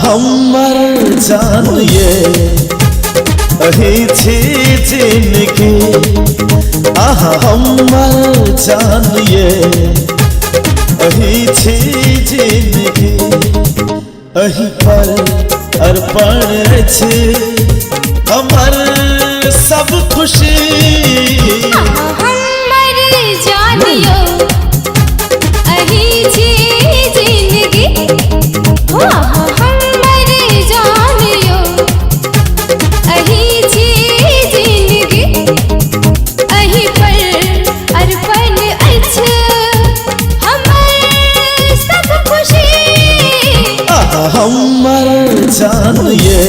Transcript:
हमर जान ये अही छी जिंदगी आहा हमर जान ये अही छी जिंदगी अही पर अर्पण छी हमर सब खुशी हमर जानियो अही छी जिंदगी हमर जानियो अही छी जिंदगी अही पर अर्पण अछि हमर सब खुशी हमर जान ये